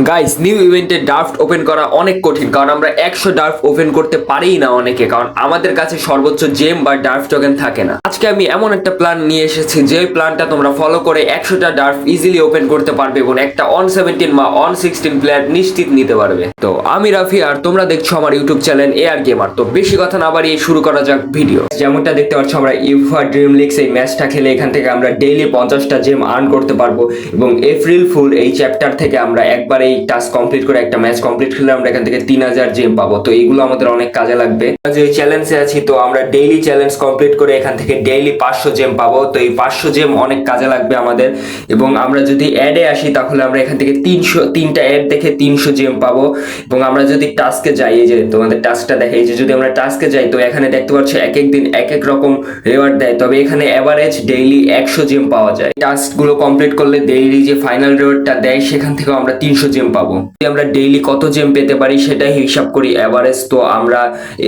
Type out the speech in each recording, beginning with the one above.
Guys, new ইভেন্টে draft open করা অনেক কঠিন, কারণ আমরা 100 ড্রাফট ওপেন করতে পারিই না অনেকে, কারণ আমাদের কাছে সর্বোচ্চ জেম বা ড্রাফট টোকেন থাকে না। আজকে আমি এমন একটা প্ল্যান নিয়ে এসেছি যে প্ল্যানটা তোমরা ফলো করে 100টা ড্রাফট ইজিলি ওপেন করতে পারবে এবং একটা অন 17 বা অন 16 প্লেয়ার নিশ্চিত নিতে পারবে। তো আমি রাফি, আর তোমরা দেখছো আমার ইউটিউব চ্যানেল AR গেমার। তো বেশি কথা না বাড়িয়ে শুরু করা যাক ভিডিও। যেমনটা দেখতে পাচ্ছ, আমরা ইউফা ড্রিম লিগস এই ম্যাচটা খেলে এখান থেকে আমরা ডেইলি 50টা জেম আর্ন করতে পারবো এবং এপ্রিল ফুল এই চ্যাপ্টার থেকে আমরা একবার এই টাস্ক কমপ্লিট করে একটা ম্যাচ কমপ্লিট করলে আমরা এখান থেকে 3000 জেম পাবো। তো এইগুলো আমাদের অনেক কাজে লাগবে। যে চ্যালেঞ্জে আছি, তো আমরা ডেইলি চ্যালেঞ্জ কমপ্লিট করে এখান থেকে ডেইলি 500 জেম পাবো। তো এই 500 জেম অনেক কাজে লাগবে আমাদের। এবং আমরা যদি অ্যাডে আসি তাহলে আমরা এখান থেকে 303টা অ্যাড দেখে 300 জেম পাবো। এবং আমরা যদি টাস্কে যাই, এই যে তোমাদের টাস্কটা দেখে, এই যে যদি আমরা টাস্কে যাই তো এখানে দেখতে পাচ্ছ এক এক দিন এক এক রকম রিওয়ার্ড দেয়, তবে এখানে এভারেজ ডেইলি 100 জেম পাওয়া যায়। টাস্কগুলো কমপ্লিট করলে ডেইলি যে ফাইনাল রিওয়ার্ডটা দেয় সেখান থেকেও আমরা 300 জেম পাবো। আমরা ডেইলি কত জেম পেতে পারি সেটাই হিসাব করি এভারেজ। তো আমরা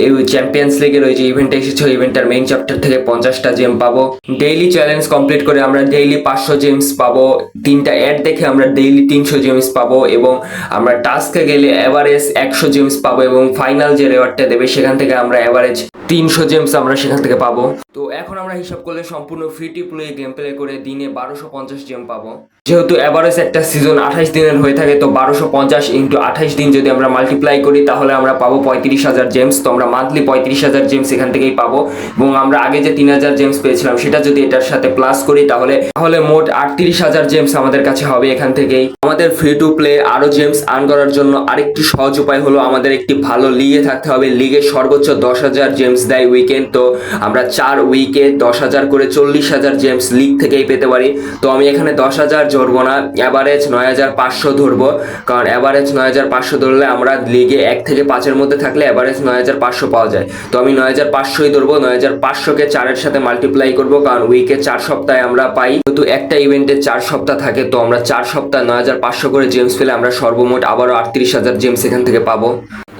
এই চ্যাম্পিয়ন্স লিগের ওই যে ইভেন্টে এসেছে, ইভেন্টের মেইন চ্যাপ্টার থেকে 50টা জেম পাবো। ডেইলি চ্যালেঞ্জ কমপ্লিট করে আমরা ডেইলি 500 জেমস পাবো। 3টা অ্যাড দেখে আমরা ডেইলি 300 জেমস পাবো এবং আমরা টাস্কে গেলে এভারেজ 100 জেমস পাবো এবং ফাইনাল যে রিওয়ার্ডটা দেবে সেখান থেকে আমরা এভারেজ 300 জেমস আমরা সেখান থেকে পাবো। তো এখন আমরা হিসাব করলে সম্পূর্ণ free to play game play করে দিনে 1250 জেম পাবো। যেহেতু এভারেজ একটা সিজন 28 দিনের হয়ে থাকে, তো 1250 ইন্টু 28 দিন যদি আমরা মাল্টিপ্লাই করি তাহলে আমরা পাবো 35,000 জেমস। তো আমরা মান্থলি 35,000 জেমস এখান থেকেই পাবো। এবং আমরা আগে যে 3000 জেমস পেয়েছিলাম সেটা যদি এটার সাথে প্লাস করি তাহলে মোট 38,000 জেমস আমাদের কাছে হবে এখান থেকেই। আমাদের ফ্রি টু প্লে আরো জেমস আর্ন করার জন্য আরেকটি সহজ উপায় হলো আমাদের একটি ভালো লিগে থাকতে হবে। লিগে সর্বোচ্চ 10,000 জেমস দেয় উইকেন্ড। তো আমরা 4 উইকে 10,000 করে 40,000 জেমস লিগ থেকেই পেতে পারি। তো আমি এখানে 10,000 ধরবো না, এভারেজ 9,500 ধরবো, কারণ এভারেজ 9,500 ধরলে আমরা লিগে 1 থেকে 5-এর মধ্যে থাকলে এভারেজ 9,500 পাওয়া যায়। তো আমি 9,500ই ধরবো। 9,500কে 4-এর সাথে মাল্টিপ্লাই করবো, কারণ উইকে 4 সপ্তাহে আমরা পাই, যেহেতু একটা ইভেন্টে 4 সপ্তাহ থাকে। তো আমরা 4 সপ্তাহ 9,500 করে জেমস পেলে আমরা সর্বমোট আবারও 38,000 জেমস এখান থেকে পাবো।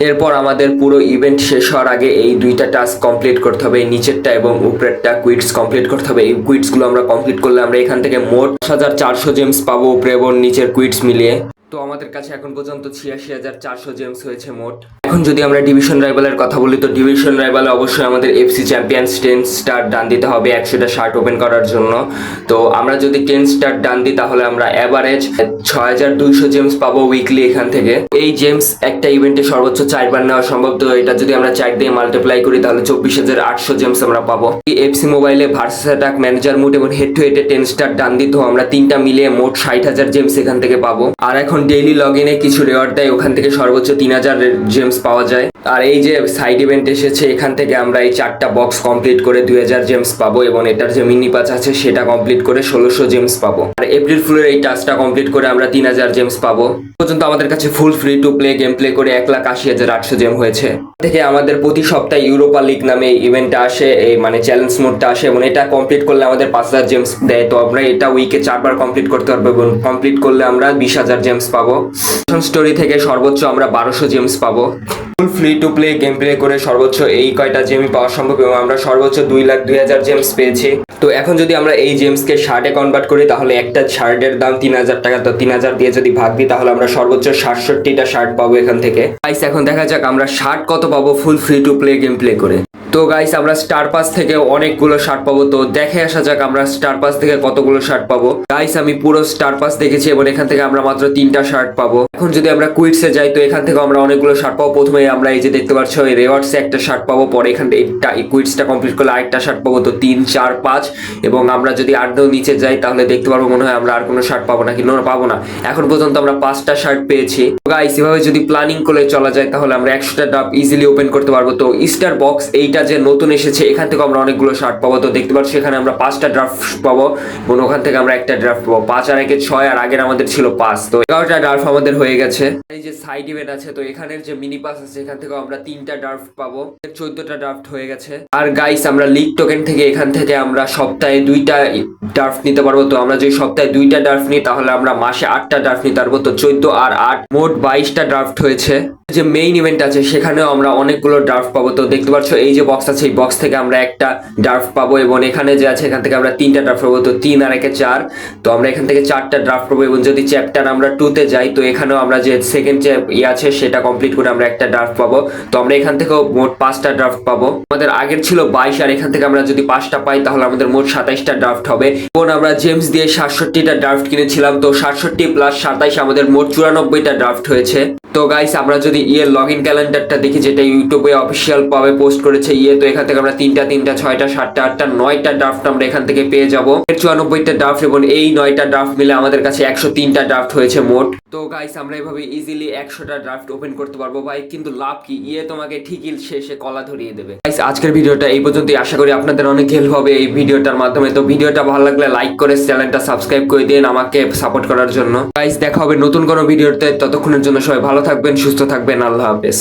এরপর আমাদের পুরো ইভেন্ট শেষ হওয়ার আগে এই দুইটা টাস্ক কমপ্লিট করতে হবে, এই নিচেরটা এবং উপরেরটা কুইটস কমপ্লিট করতে হবে। এই কুইটসগুলো আমরা কমপ্লিট করলে আমরা এখান থেকে মোট 10,400 জেমস পাবো, উপরে এবং নিচের কুইটস মিলিয়ে। তো আমাদের কাছে এখন পর্যন্ত 86,400 জেমস হয়েছে মোট। এখন যদি আমরা ডিভিশন রাইভালের কথা বলি, তো ডিভিশন রাইভালে অবশ্যই আমাদের FC চ্যাম্পিয়ন্স 10 স্টার ডান দিতে হবে 100টা শার্ট ওপেন করার জন্য। তো আমরা যদি 10 স্টার ডান দিই তাহলে আমরা এভারেজ 6,200 জেমস পাবো উইকলি এখান থেকে। এই জেমস একটা ইভেন্টে সর্বোচ্চ 4 বার নেওয়া সম্ভব। তো এটা যদি আমরা 4 দিয়ে মাল্টিপ্লাই করি তাহলে 24,800 জেমস আমরা পাবো। এই FC মোবাইলে ভার্সেস অ্যাটাক, ম্যানেজার মুড এবং হেড টু হেডে 10 স্টার ডান দিতেও আমরা 3টা মিলিয়ে মোট 60,000 জেমস এখান থেকে পাবো। আর এখন ডেইলি লগ ইনে কিছু রিওয়ার্ড দেয়, ওখান থেকে সর্বোচ্চ 3,000 জেমস পাওয়া যায়। আর এই যে সাইড ইভেন্ট এসেছে, এখান থেকে আমরা এই 4টা বক্স কমপ্লিট করে 2,000 জেমস পাবো এবং এটার যে মিনি পাস আছে সেটা কমপ্লিট করে 1,600 জেমস পাবো। আর এপ্রিল ফুলের এই টাস্কটা কমপ্লিট করে আমরা 3,000 জেমস পাবো। পর্যন্ত আমাদের কাছে full free to play game play করে 1,80,800 জেম হয়েছে। থেকে আমাদের প্রতি সপ্তাহে ইউরোপা লিগ নামে ইভেন্টটা আসে, এই মানে চ্যালেঞ্জ মোডটা আসে এবং এটা কমপ্লিট করলে আমাদের 5,000 জেমস দেয়। তো আমরা এটা উইকে 4 বার কমপ্লিট করতে পারবো এবং কমপ্লিট করলে আমরা 20,000 জেমস পাবো। স্টোরি থেকে সর্বোচ্চ আমরা 1200 জেমস পাবো। Full free to play game play করে সর্বোচ্চ এই কয়টা জেমই পাওয়া সম্ভব এবং আমরা সর্বোচ্চ 2,02,000 জেমস পেয়েছি। তো এখন যদি আমরা এই জেমসকে শার্টে কনভার্ট করি তাহলে একটা শার্টের দাম 3,000 টাকা। তো 3,000 দিয়ে যদি ভাগ দিই তাহলে আমরা সর্বোচ্চ 67টা শার্ট পাবো এখান থেকে। গাইস, এখন দেখা যাক আমরা শার্ট কত পাবো full free to play game play করে। তো গাইস, আমরা স্টার পাস থেকে অনেকগুলো শার্ট পাবো। তো দেখে আসা যাক আমরা স্টার পাস থেকে কতগুলো শার্ট পাবো। গাইস, আমি পুরো স্টার পাস দেখেছি এবং এখান থেকে আমরা মাত্র 3টা শার্ট পাবো। এখন যদি আমরা কুইটসে যাই তো এখান থেকে আমরা অনেকগুলো শার্ট পাবো। প্রথমে আমরা এই যে দেখতে পাচ্ছ এই রিওয়ার্ডসে একটা শার্ট পাবো, পরে এখান থেকে এই কুইটসটা কমপ্লিট করলে আরেকটা শার্ট পাবো। তো 3, 4, 5 এবং আমরা যদি আরও নিচে যাই তাহলে দেখতে পারবো মনে হয় আমরা আর কোনো শার্ট পাবো না, কিন্তু পাবো না। এখন পর্যন্ত আমরা 5টা শার্ট পেয়েছি। গাইস, এভাবে যদি প্ল্যানিং করে চলা যায় তাহলে আমরা 100টা ড্রাফট ইজিলি ওপেন করতে পারবো। তো স্টার বক্স এইটা যে নতুন এসেছে এখান থেকে আমরা অনেকগুলো শার্ট পাবো। তো দেখতে পাচ্ছি এখানে আমরা 5টা ড্রাফট পাবো এবং ওখান থেকে আমরা একটা ড্রাফট পাবো। 5 আর 1 6, আর আগের আমাদের ছিল 5। তো 11টা ড্রাফট আমাদের হয়ে গেছে। এই যে সাইড ইভেন্ট আছে, তো এখানের যে মিনি পাস আছে এখান থেকে আমরা 3টা ড্রাফট পাবো। 14টা ড্রাফট হয়ে গেছে। আর গাইস, আমরা লিগ টোকেন থেকে এখান থেকে আমরা সপ্তাহে 2টা ড্রাফট নিতে পারবো। তো আমরা যদি সপ্তাহে 2টা ড্রাফট নিই তাহলে আমরা মাসে 8টা ড্রাফট নিতে পারবো। তো 14 আর 8 মোট 22টা ড্রাফট হয়েছে। যে মেইন ইভেন্ট আছে সেখানেও আমরা অনেকগুলো ড্রাফট পাবো। তো দেখতে পাচ্ছ এই যে বক্স আছে, এই বক্স থেকে আমরা একটা ড্রাফট পাবো এবং এখানে যে আছে এখান থেকে আমরা 3টা ড্রাফট পাবো। তো 3 আর 1 4, তো আমরা এখান থেকে 4টা ড্রাফট পাবো। এবং যদি চ্যাপ্টার আমরা 2-তে যাই তো এখানেও আমরা যে সেকেন্ড যে আছে সেটা কমপ্লিট করে আমরা একটা ড্রাফট পাবো। তো আমরা এখান থেকেও মোট 5টা ড্রাফট পাবো। আমাদের আগের ছিল 22 আর এখান থেকে আমরা যদি 5টা পাই তাহলে আমাদের মোট 27টা ড্রাফট হবে। এবং আমরা জেমস দিয়ে 67টা ড্রাফট কিনেছিলাম, তো 67 প্লাস 27 আমাদের মোট 94টা ড্রাফট হয়েছে। তো গাইস আমরা যদি ইয়ের লগ ইন ক্যালেন্ডারটা দেখি, যেটা ইউটিউবে অফিসিয়াল ভাবে পোস্ট করেছে তো এখান থেকে আমরা 3টা 6টা 7টা 8টা 9টা ড্রাফট আমরা এখান থেকে পেয়ে যাব। 94টা ড্রাফট এবং এই 9টা ড্রাফট মিলে আমাদের কাছে 103টা ড্রাফট হয়েছে মোট। তো গাইস আমরা এভাবে ইজিলি 100টা ড্রাফট ওপেন করতে পারবো ভাই, কিন্তু লাভ কি, তোমাকে ঠিকই শেষে কলা ধরিয়ে দেবে। গাইস আজকের ভিডিওটা এই পর্যন্তই, আশা করি আপনাদের অনেক হেল্প হবে এই ভিডিওটার মাধ্যমে। তো ভিডিওটা ভালো লাগলে লাইক করে চ্যানেলটা সাবস্ক্রাইব করে দিন আমাকে সাপোর্ট করার জন্য। গাইস দেখা হবে নতুন কোনো ভিডিওতে, ততক্ষণের জন্য সবাই ভালো থাকবেন, সুস্থ থাকবেন, আল্লাহ হাফেজ।